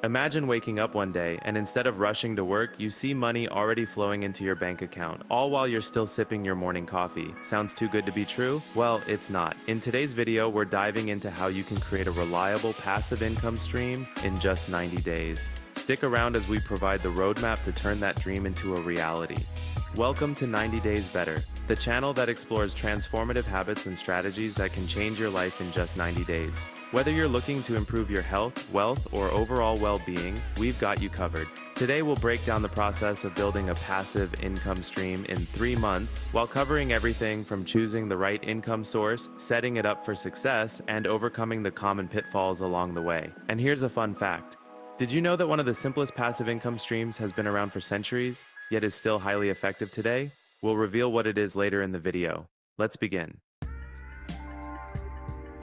Imagine waking up one day and instead of rushing to work, you see money already flowing into your bank account, all while you're still sipping your morning coffee. Sounds too good to be true? Well, it's not. In today's video, we're diving into how you can create a reliable passive income stream in just 90 days. Stick around as we provide the roadmap to turn that dream into a reality. Welcome to 90 Days Better, the channel that explores transformative habits and strategies that can change your life in just 90 days. Whether you're looking to improve your health, wealth, or overall well-being, we've got you covered. Today we'll break down the process of building a passive income stream in 3 months, while covering everything from choosing the right income source, setting it up for success, and overcoming the common pitfalls along the way. And here's a fun fact. Did you know that one of the simplest passive income streams has been around for centuries, yet is still highly effective today? We'll reveal what it is later in the video. Let's begin.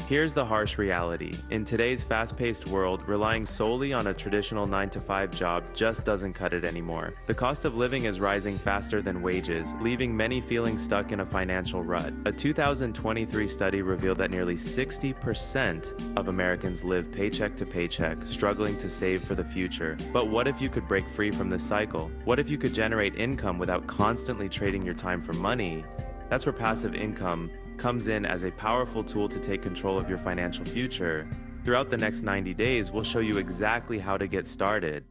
Here's the harsh reality. In today's fast-paced world, relying solely on a traditional 9-to-5 job just doesn't cut it anymore. The cost of living is rising faster than wages, leaving many feeling stuck in a financial rut. A 2023 study revealed that nearly 60% of Americans live paycheck to paycheck, struggling to save for the future. But what if you could break free from this cycle? What if you could generate income without constantly trading your time for money? That's where passive income comes in as a powerful tool to take control of your financial future. Throughout the next 90 days, we'll show you exactly how to get started.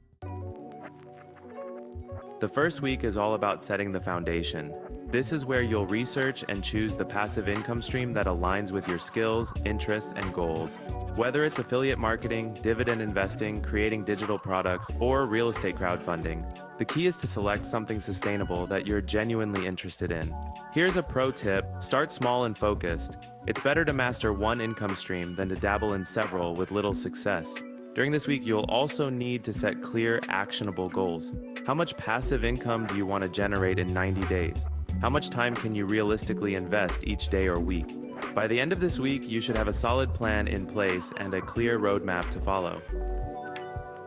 The first week is all about setting the foundation. This is where you'll research and choose the passive income stream that aligns with your skills, interests, and goals. Whether it's affiliate marketing, dividend investing, creating digital products, or real estate crowdfunding, the key is to select something sustainable that you're genuinely interested in. Here's a pro tip: start small and focused. It's better to master one income stream than to dabble in several with little success. During this week, you'll also need to set clear, actionable goals. How much passive income do you want to generate in 90 days? How much time can you realistically invest each day or week? By the end of this week, you should have a solid plan in place and a clear roadmap to follow.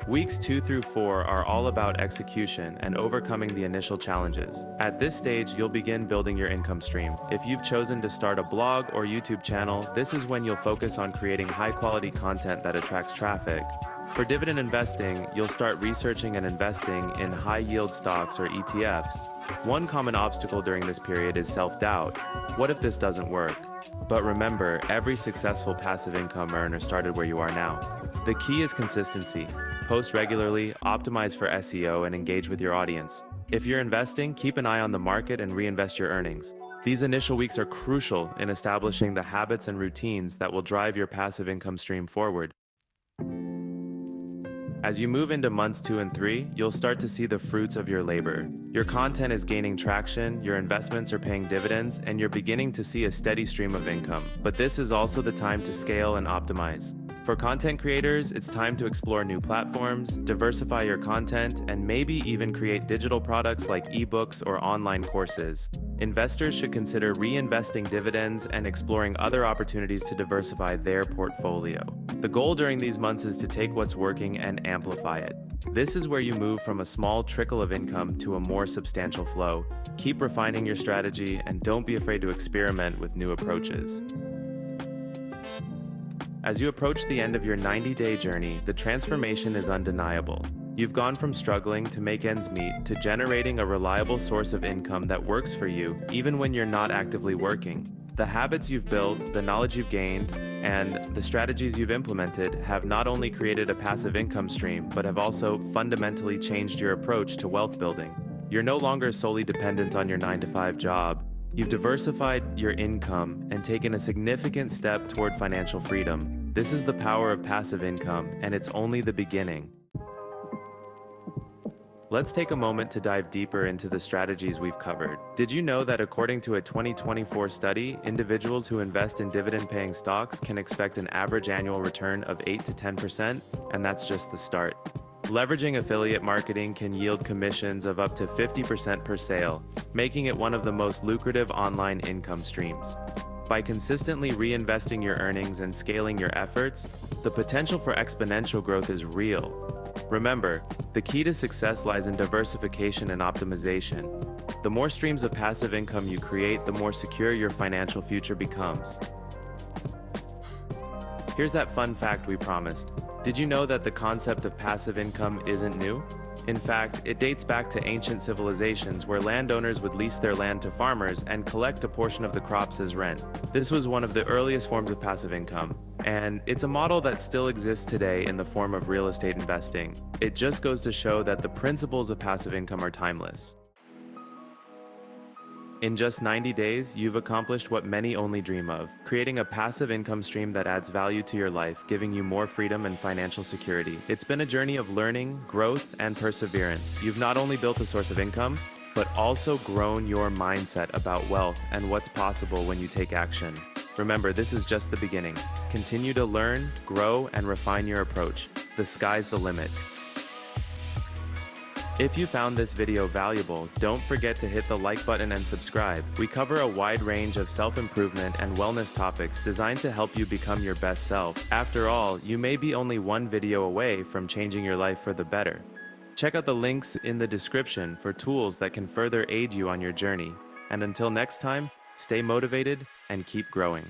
Weeks 2 through 4 are all about execution and overcoming the initial challenges. At this stage, you'll begin building your income stream. If you've chosen to start a blog or YouTube channel, this is when you'll focus on creating high-quality content that attracts traffic. For dividend investing, you'll start researching and investing in high-yield stocks or ETFs. One common obstacle during this period is self-doubt. What if this doesn't work? But remember, every successful passive income earner started where you are now. The key is consistency. Post regularly, optimize for SEO, and engage with your audience. If you're investing, keep an eye on the market and reinvest your earnings. These initial weeks are crucial in establishing the habits and routines that will drive your passive income stream forward. As you move into months 2 and 3, you'll start to see the fruits of your labor. Your content is gaining traction, your investments are paying dividends, and you're beginning to see a steady stream of income. But this is also the time to scale and optimize. For content creators, it's time to explore new platforms, diversify your content, and maybe even create digital products like ebooks or online courses. Investors should consider reinvesting dividends and exploring other opportunities to diversify their portfolio. The goal during these months is to take what's working and amplify it. This is where you move from a small trickle of income to a more substantial flow. Keep refining your strategy and don't be afraid to experiment with new approaches. As you approach the end of your 90-day journey, the transformation is undeniable. You've gone from struggling to make ends meet to generating a reliable source of income that works for you, even when you're not actively working. The habits you've built, the knowledge you've gained, and the strategies you've implemented have not only created a passive income stream, but have also fundamentally changed your approach to wealth building. You're no longer solely dependent on your 9-to-5 job. You've diversified your income and taken a significant step toward financial freedom. This is the power of passive income, and it's only the beginning. Let's take a moment to dive deeper into the strategies we've covered. Did you know that according to a 2024 study, individuals who invest in dividend-paying stocks can expect an average annual return of 8 to 10%? And that's just the start. Leveraging affiliate marketing can yield commissions of up to 50% per sale, making it one of the most lucrative online income streams. By consistently reinvesting your earnings and scaling your efforts, the potential for exponential growth is real. Remember, the key to success lies in diversification and optimization. The more streams of passive income you create, the more secure your financial future becomes. Here's that fun fact we promised. Did you know that the concept of passive income isn't new? In fact, it dates back to ancient civilizations where landowners would lease their land to farmers and collect a portion of the crops as rent. This was one of the earliest forms of passive income, and it's a model that still exists today in the form of real estate investing. It just goes to show that the principles of passive income are timeless. In just 90 days, you've accomplished what many only dream of, creating a passive income stream that adds value to your life, giving you more freedom and financial security. It's been a journey of learning, growth, and perseverance. You've not only built a source of income, but also grown your mindset about wealth and what's possible when you take action. Remember, this is just the beginning. Continue to learn, grow, and refine your approach. The sky's the limit. If you found this video valuable, don't forget to hit the like button and subscribe. We cover a wide range of self-improvement and wellness topics designed to help you become your best self. After all, you may be only one video away from changing your life for the better. Check out the links in the description for tools that can further aid you on your journey. And until next time, stay motivated and keep growing.